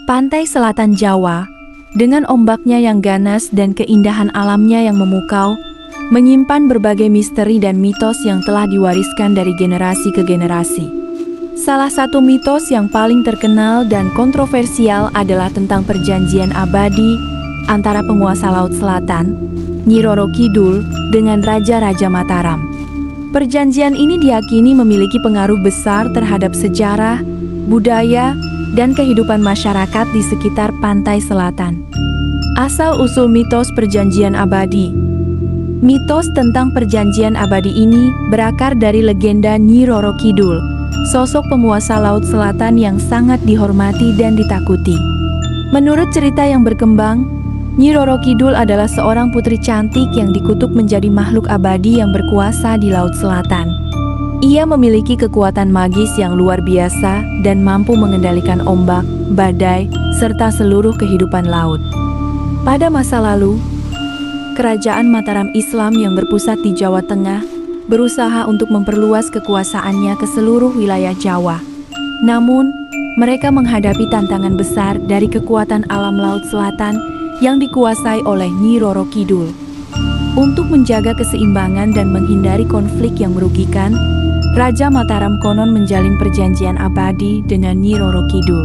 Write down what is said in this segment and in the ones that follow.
Pantai selatan Jawa, dengan ombaknya yang ganas dan keindahan alamnya yang memukau, menyimpan berbagai misteri dan mitos yang telah diwariskan dari generasi ke generasi. Salah satu mitos yang paling terkenal dan kontroversial adalah tentang perjanjian abadi antara penguasa Laut Selatan, Nyi Roro Kidul, dengan Raja-Raja Mataram. Perjanjian ini diyakini memiliki pengaruh besar terhadap sejarah, budaya, dan kehidupan masyarakat di sekitar pantai selatan. Asal-usul mitos perjanjian abadi. Mitos tentang perjanjian abadi ini berakar dari legenda Nyi Roro Kidul, sosok penguasa Laut Selatan yang sangat dihormati dan ditakuti. Menurut cerita yang berkembang, Nyi Roro Kidul adalah seorang putri cantik yang dikutuk menjadi makhluk abadi yang berkuasa di Laut Selatan. Ia memiliki kekuatan magis yang luar biasa dan mampu mengendalikan ombak, badai, serta seluruh kehidupan laut. Pada masa lalu, Kerajaan Mataram Islam yang berpusat di Jawa Tengah berusaha untuk memperluas kekuasaannya ke seluruh wilayah Jawa. Namun, mereka menghadapi tantangan besar dari kekuatan alam Laut Selatan yang dikuasai oleh Nyi Roro Kidul. Untuk menjaga keseimbangan dan menghindari konflik yang merugikan, Raja Mataram konon menjalin perjanjian abadi dengan Nyi Roro Kidul.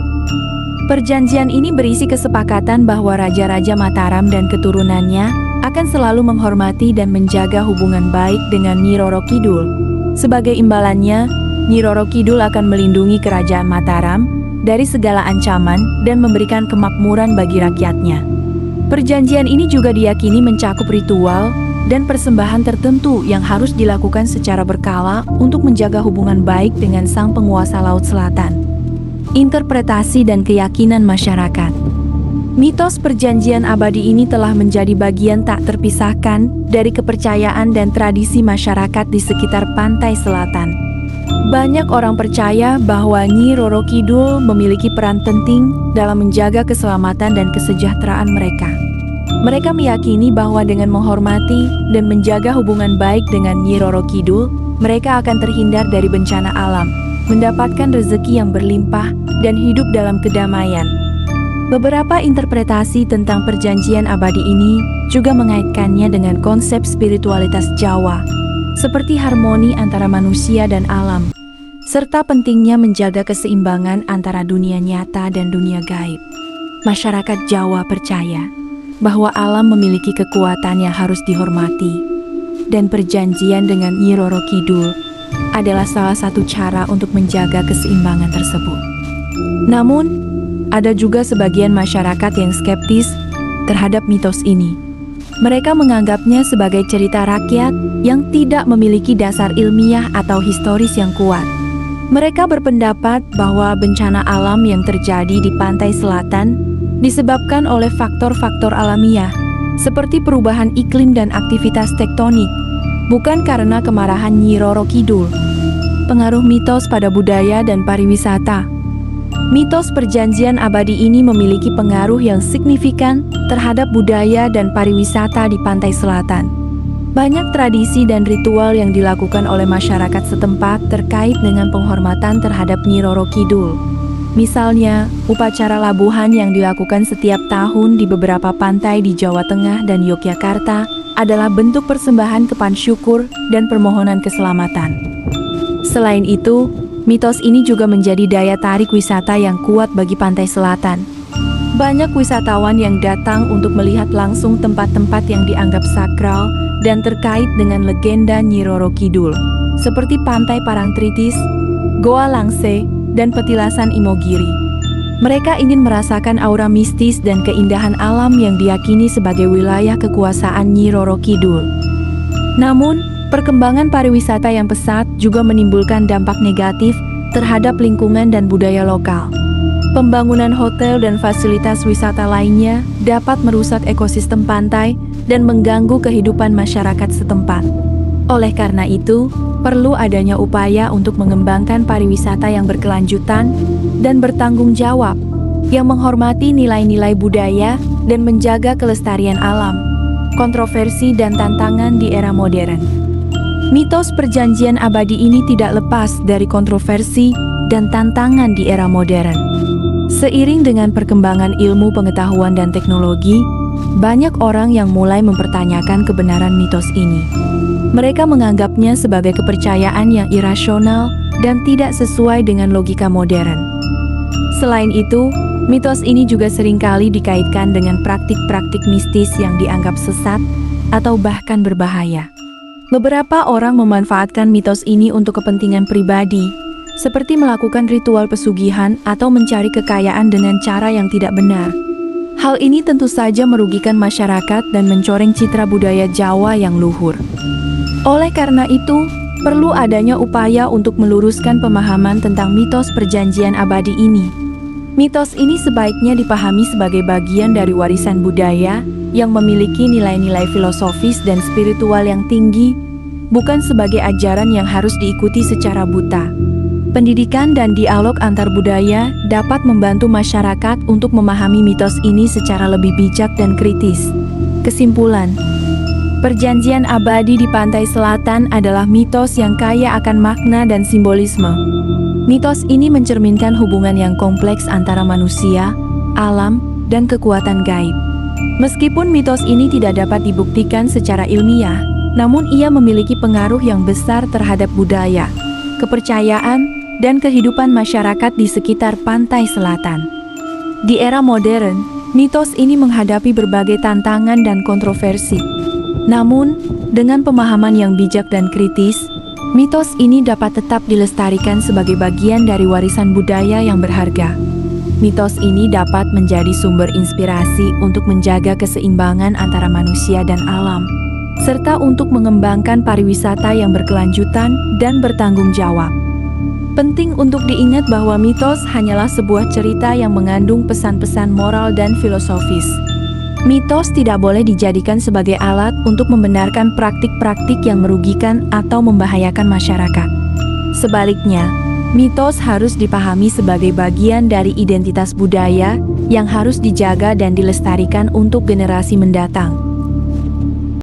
Perjanjian ini berisi kesepakatan bahwa Raja-Raja Mataram dan keturunannya akan selalu menghormati dan menjaga hubungan baik dengan Nyi Roro Kidul. Sebagai imbalannya, Nyi Roro Kidul akan melindungi Kerajaan Mataram dari segala ancaman dan memberikan kemakmuran bagi rakyatnya. Perjanjian ini juga diyakini mencakup ritual dan persembahan tertentu yang harus dilakukan secara berkala untuk menjaga hubungan baik dengan sang penguasa Laut Selatan. Interpretasi dan keyakinan masyarakat. Mitos perjanjian abadi ini telah menjadi bagian tak terpisahkan dari kepercayaan dan tradisi masyarakat di sekitar pantai selatan. Banyak orang percaya bahwa Nyi Roro Kidul memiliki peran penting dalam menjaga keselamatan dan kesejahteraan mereka. Mereka meyakini bahwa dengan menghormati dan menjaga hubungan baik dengan Nyi Roro Kidul, mereka akan terhindar dari bencana alam, mendapatkan rezeki yang berlimpah, dan hidup dalam kedamaian. Beberapa interpretasi tentang perjanjian abadi ini juga mengaitkannya dengan konsep spiritualitas Jawa, seperti harmoni antara manusia dan alam, serta pentingnya menjaga keseimbangan antara dunia nyata dan dunia gaib. Masyarakat Jawa percaya bahwa alam memiliki kekuatan yang harus dihormati, dan perjanjian dengan Nyi Roro Kidul adalah salah satu cara untuk menjaga keseimbangan tersebut. Namun, ada juga sebagian masyarakat yang skeptis terhadap mitos ini. Mereka menganggapnya sebagai cerita rakyat yang tidak memiliki dasar ilmiah atau historis yang kuat. Mereka berpendapat bahwa bencana alam yang terjadi di pantai selatan disebabkan oleh faktor-faktor alamiah, seperti perubahan iklim dan aktivitas tektonik, bukan karena kemarahan Nyi Roro Kidul. Pengaruh mitos pada budaya dan pariwisata. Mitos perjanjian abadi ini memiliki pengaruh yang signifikan terhadap budaya dan pariwisata di pantai selatan. Banyak tradisi dan ritual yang dilakukan oleh masyarakat setempat terkait dengan penghormatan terhadap Nyi Roro Kidul. Misalnya, upacara labuhan yang dilakukan setiap tahun di beberapa pantai di Jawa Tengah dan Yogyakarta adalah bentuk persembahan kepan syukur dan permohonan keselamatan. Selain itu, mitos ini juga menjadi daya tarik wisata yang kuat bagi pantai selatan. Banyak wisatawan yang datang untuk melihat langsung tempat-tempat yang dianggap sakral dan terkait dengan legenda Nyi Roro Kidul, seperti Pantai Parangtritis, Goa Langse, dan Petilasan Imogiri. Mereka ingin merasakan aura mistis dan keindahan alam yang diyakini sebagai wilayah kekuasaan Nyi Roro Kidul. Namun, perkembangan pariwisata yang pesat juga menimbulkan dampak negatif terhadap lingkungan dan budaya lokal. Pembangunan hotel dan fasilitas wisata lainnya dapat merusak ekosistem pantai dan mengganggu kehidupan masyarakat setempat. Oleh karena itu, perlu adanya upaya untuk mengembangkan pariwisata yang berkelanjutan dan bertanggung jawab, yang menghormati nilai-nilai budaya dan menjaga kelestarian alam. Kontroversi dan tantangan di era modern. Mitos perjanjian abadi ini tidak lepas dari kontroversi dan tantangan di era modern. Seiring dengan perkembangan ilmu pengetahuan dan teknologi, banyak orang yang mulai mempertanyakan kebenaran mitos ini. Mereka menganggapnya sebagai kepercayaan yang irasional dan tidak sesuai dengan logika modern. Selain itu, mitos ini juga seringkali dikaitkan dengan praktik-praktik mistis yang dianggap sesat atau bahkan berbahaya. Beberapa orang memanfaatkan mitos ini untuk kepentingan pribadi, seperti melakukan ritual pesugihan atau mencari kekayaan dengan cara yang tidak benar. Hal ini tentu saja merugikan masyarakat dan mencoreng citra budaya Jawa yang luhur. Oleh karena itu, perlu adanya upaya untuk meluruskan pemahaman tentang mitos perjanjian abadi ini. Mitos ini sebaiknya dipahami sebagai bagian dari warisan budaya yang memiliki nilai-nilai filosofis dan spiritual yang tinggi, bukan sebagai ajaran yang harus diikuti secara buta. Pendidikan dan dialog antar budaya dapat membantu masyarakat untuk memahami mitos ini secara lebih bijak dan kritis. Kesimpulan, perjanjian abadi di pantai selatan adalah mitos yang kaya akan makna dan simbolisme. Mitos ini mencerminkan hubungan yang kompleks antara manusia, alam, dan kekuatan gaib. Meskipun mitos ini tidak dapat dibuktikan secara ilmiah, namun ia memiliki pengaruh yang besar terhadap budaya, kepercayaan, dan kehidupan masyarakat di sekitar pantai selatan. Di era modern, mitos ini menghadapi berbagai tantangan dan kontroversi. Namun, dengan pemahaman yang bijak dan kritis, mitos ini dapat tetap dilestarikan sebagai bagian dari warisan budaya yang berharga. Mitos ini dapat menjadi sumber inspirasi untuk menjaga keseimbangan antara manusia dan alam, serta untuk mengembangkan pariwisata yang berkelanjutan dan bertanggung jawab. Penting untuk diingat bahwa mitos hanyalah sebuah cerita yang mengandung pesan-pesan moral dan filosofis. Mitos tidak boleh dijadikan sebagai alat untuk membenarkan praktik-praktik yang merugikan atau membahayakan masyarakat. Sebaliknya, mitos harus dipahami sebagai bagian dari identitas budaya yang harus dijaga dan dilestarikan untuk generasi mendatang.